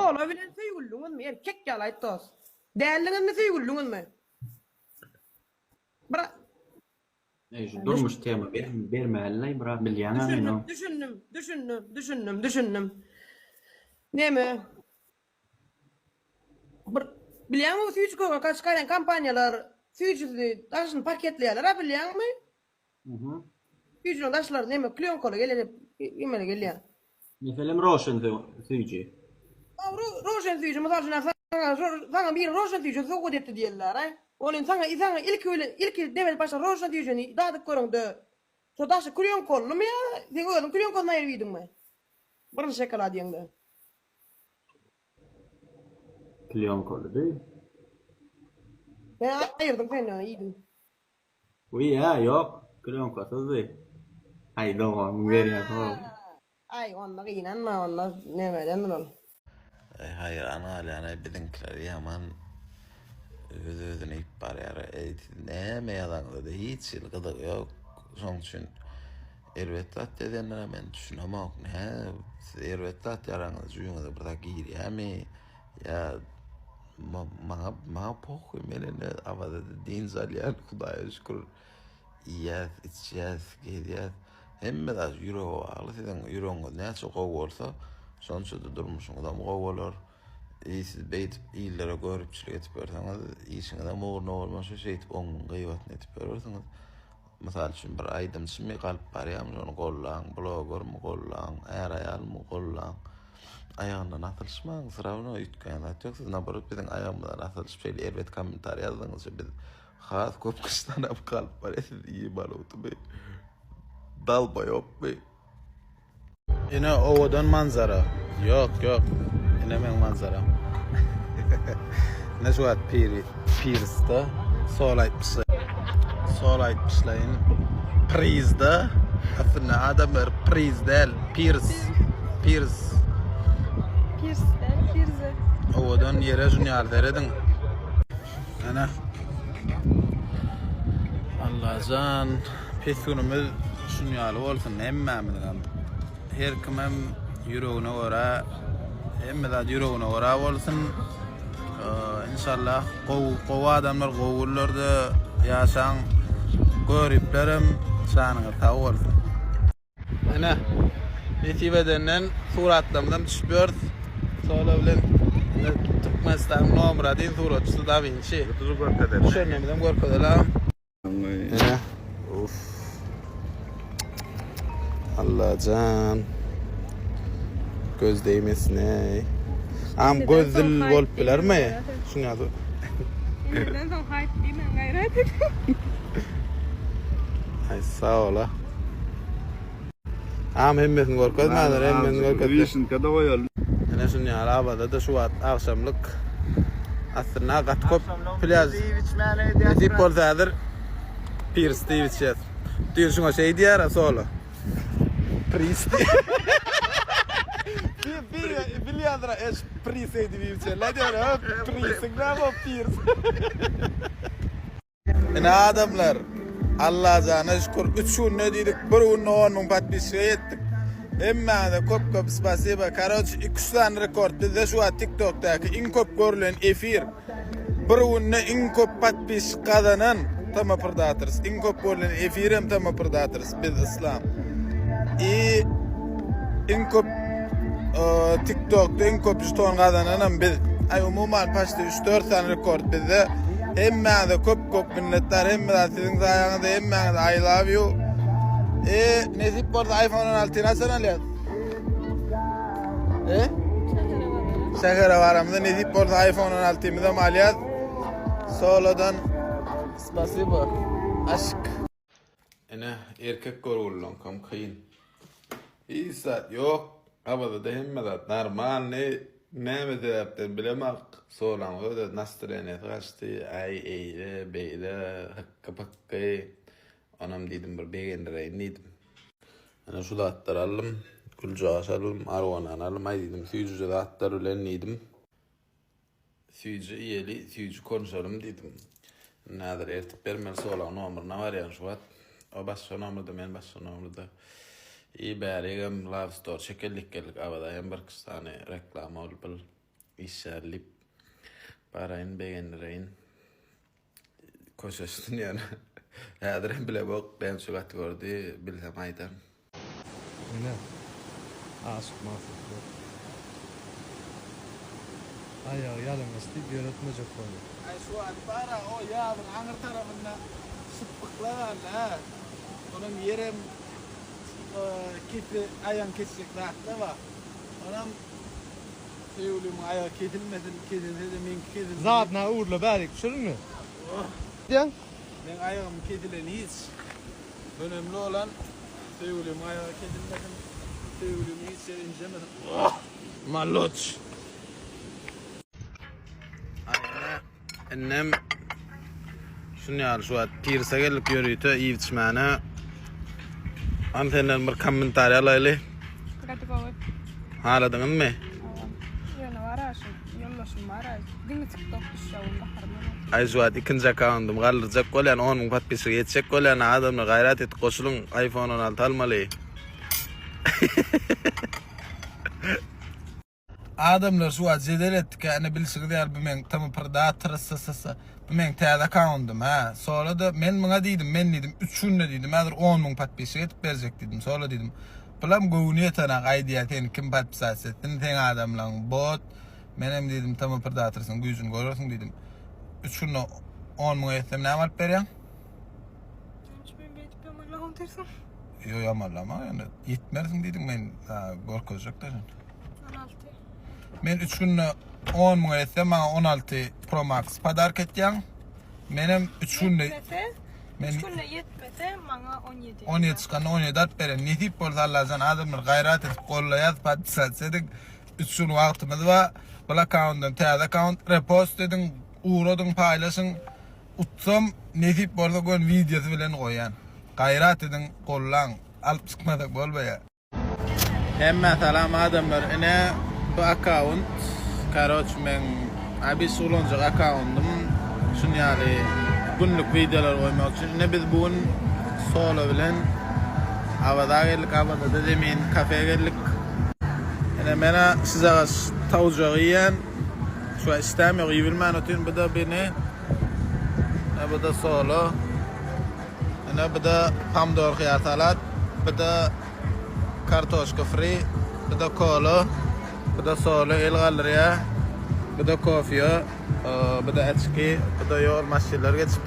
Ola bilen söýgüllüňiz mi? Erkek ýaly tos. Dälliňiz mi söýgüllüňiz mi? Bira Şu durmuş tema bermäli bira bilýän men o. düşündüm. Näme? Bir bilýänmi süýçüge kaçkaýan kampanýalar süýçüni daşyny paketleýärler, bilýänmi? Süýçüniň daşlary näme klionkaly gelir, emele gelýär. Meselem roşen süýji. Roşen süýçü, mysal üçin sana bir roşen süýçü soňgy depdi diýerler, Olin sana ilk devlet başa roşen süýçüni dadyk görüňdi. So daşy klionkaly mı ya? Sen öňüm klionkaly näme diýdiňmi? Birini şekala diýeňdi. Klionkaly değil. Ben ayırdım seni, iyiydin. Uy ya yok. Klionkaly değil. Hay doğan berýär. Ay, onda inanma, onda nämeden ol. Hayır ana bizimkiler yaman özüne ip barýar. Näme ýalaňda da hiç ýylgyda yok. Şoň üçin elbetde dedenler men düşünemek. Elbetde ýaraňyz ýüňize bir tak girýärmi? Ya ma pohuy melene avada din zalýar Hudaýa şükür. Ýaz, içýäz, gelýär. Hemme de ýüregi bagly, seň ýüregiňiz näçe gowy bolsa, şonça da durmuşyňyzam gowy bolar. Siz beýtip ýylllara görüpçilik etip berseňiz, işiňizde mugurna bolmaşy şeýtip oň gıýbatny etip berersiňiz. Mysal üçin bir aýdym çymy galyp barýam, şonu gollaň, blogermi gollaň, är aýalmy gollaň. Ayağından atılışmaň, sırawna ütken atýak, siz nabarat biziň ayağımdan atılışyp şeýle elbet kommentar ýazdyňyz, biz has köp kışlanap galyp barýar, iyi baluty. Dalba yok be. Yine ovadan manzara. Yok. Yine men manzara. Ne şu at Pierce'da sol aytmışlayın. Prizda. Aslında adamlar priz değil. Pierce. Ovadan yere jünyal veredin. Ana. Allah'can pesünümüz şunyalı olsun emmemiz her kimem yüreğine ora emmeda yüreğine ora olsun inşallah qow adamlar qowullarda ýaşaň görüplerim şanyňa taw bolsun. Ana netibeden suratlarymdan düşüp ýörd. Sola bilen Türkmenistan nomrady suratçy Da Vinci. Şoňam görkedeler. Ana Allah'can göz değmesine. Am gözlü bolup bilermi? Şunu ýazy. Ben son hayt diýmem gayret. Ay sağ ola. Am hemmesini görkezmäler, hemmesini görkezmäler. Işın kada koyal. Ana şunu ýaly abada da şu wagt akşamlyk aslında gat köp plyaj. Edip bolsadyr Pierce diýip diýär şoňa şey diýär sola. Pristi. Biliadra es prisi diýipçe. La diýär, prisi gravo Pierce. Ene adamlar Allah jana şükür 3 gün ne diýdik? 1 gün 10 000 patpisy etdik. Emme de köp spasiba. Karoç 2 tane rekord bizde şu TikTok'daki en köp görülen efir. 1 günde en köp patpis kazanan Tama Predators. En köp görülen efirim Tama Predators biz İslam. En köp TikTok'da en köp üston kazanan biz. Ay umuman paşta 3-4 tane rekord bizde. Hemme de köp milletler, hemme de sizin sayanızda, hemme de I love you. Nesip borda iPhone 16 nasıl alıyor? Şehre varamda nesip borda iPhone 16'mızda maliyat. Solodan spasibo. Aşk. Ene erkek görülen kam kayın. İyi saat yok. Abada da hemme de normal ne medepten bilemek soğlan o da nastrenet kaçtı ay eyle beyle hakka pakka anam dedim bir beğendireyim dedim. Ana şu da attaralım kulca asalım arvanan alım ay dedim süyücü de attar ulen dedim. Süyücü iyeli süyücü konuşalım dedim. Nadir ertip bermel soğlan nomurna var ya şu at. O başka nomurda men başka nomurda. İyi bärigem Love Store şekellik geldik abada hem bir tane reklam olup işlerleyip parayın beğenireyin. Koşaştın yani. Yadırın bile bok, ben şu kategoride bilsem aydan. Ne? Aşık mahsus bu. Ayağı yalınız deyip yönetmeyecek konu. Ay şu an para o yağın anır tarafında sıklıklarla onun yerim kiti ayağın kesecek rahatla var. Onam söylüyorum ayağı kesilmesin kesilse min kesilse. Zaten uğurla bärik düşürün mü? Diyen? Ben ayağım kesilen hiç. Önemli olan söylüyorum ayağı kesilmesin. Söylüyorum hiç şey incemesin. Maloç. Annem şunu yar şu an tirse gelip yürüytü ivçmana. Antenden bir komentar alaylı. Kati kovat. Haladın mı? Yana varaşın. Yollaşın varaş. Dini TikTok düşüşavunda harmanı. Ay şu an ikinci akağındım. Kaldıracak olan 10.000 patpisi yetecek olan adamla gayret et koşulun iPhone 16 almalı. Adamlar şu an zedel ettik yani bilsik deyar bimen tamı pırda tırıssasasa bimen təyad akağındım ha. Sonra da men buna deydim men dedim 3 günle dedim eğer 10.000 patpisi yetip verecek dedim. Sonra dedim bulam gövünüye tanak aydiya teni kim patpisi etsin ten adamlan bot menem dedim tamı pırda atırsın gücünü görürsün dedim. 3 günle 10.000 etsem ne amal beryan? Hiç ben beytip yamalahım tersin. Yo yamallama yani yetmersin dedim ben korkacak da. 16. Men 3 günle 10.000 etsem bana 16 Pro Max padark etýän. Menem 3 günle Men 3 günle yetmese bana 17. 17 çıkanı 17 at beren. Netip bolsa Allah'tan adamlar gayret etip gollaýar patsatsaydyk 3 gün wagtymyz var. Bula accountdan täze account repost edin, uğradın paylaşın. Utsam netip bolsa gön videosu bilen goýan. Gayret edin gollan. Alıp çıkmadak bolbaya. Hemme salam adamlar. Ene bu account karoç men abi sulonjak account'um şun ýaly günlük videolar koymak için ne biz bugün solo bilen avada geldik avada da demin kafeye geldik. Ene mena size tavcak yiyen şu istemiyor yivilmen ötün bu da beni bu da solo ene bu da pomidor khiyar salat bu da kartoşka free bu da kola bu da solo el galeriya bu da kofiyo bu da içki bu da yol maşinler geçip